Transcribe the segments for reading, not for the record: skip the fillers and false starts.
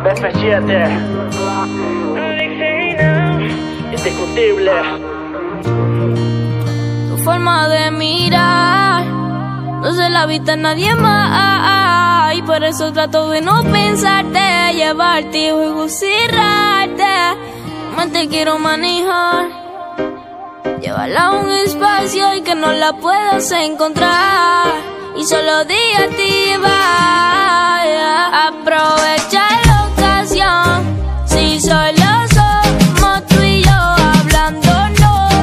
BF7 indiscutible. Tu forma de mirar no se la viste a nadie más, y por eso trato de no pensarte, llevarte y juego cerrarte. Más te quiero manejar, llevarla a un espacio y que no la puedas encontrar, y solo di activa. Aprovecha la ocasión, si solo somos tú y yo hablándonos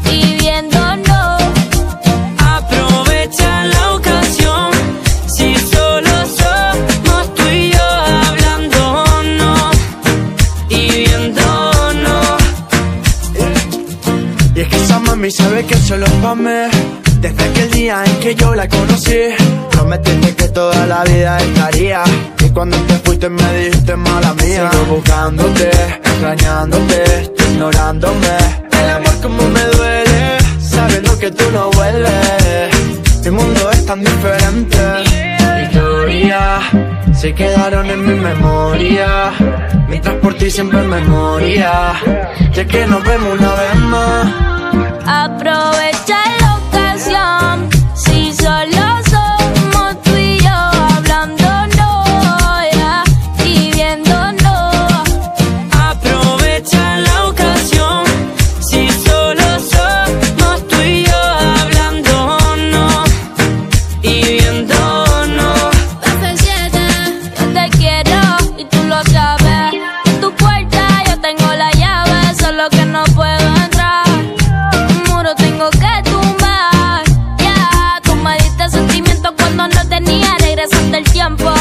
y viéndonos. Aprovecha la ocasión, si solo somos tú y yo hablándonos y viéndonos. Y es que esa mami sabe que solo es pa' mí. Desde aquel día en que yo la conocí, prometiste que toda la vida estaría, y cuando te fuiste me dijiste mala mía. Sigo buscándote, extrañándote, ignorándome. El amor como me duele, sabiendo que tú no vuelves. Mi mundo es tan diferente. Historias se quedaron en mi memoria, mientras por ti siempre me moría. Ya que nos vemos una vez más. Aprovecha la ocasión, si solo somos tú y yo hablándonos y viéndonos. Aprovecha la ocasión, si solo somos tú y yo hablándonos y viéndonos. BF7, yo te quiero y tú lo sabes. En tu puerta yo tengo la llave, solo que no puedo entrar. Tengo que tumbar, ya. Tú me diste sentimiento cuando no tenía, regresando el tiempo,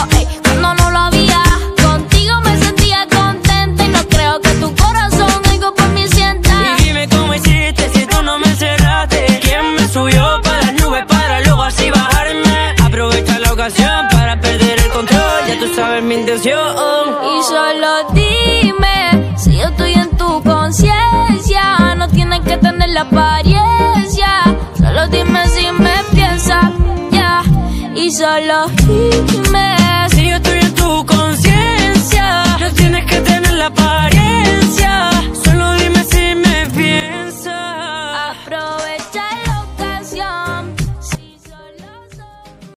cuando no lo había. Contigo me sentía contenta y no creo que tu corazón algo por mí sienta. Y dime cómo hiciste si tú no me encerraste. ¿Quién me subió para las nubes para luego así bajarme? Aprovecha la ocasión para perder el control, ya tú sabes mi intención. Y solo dime si yo estoy en tu conciencia, no tienes que tener la apariencia. Solo dime si me piensas, ya. Y solo dime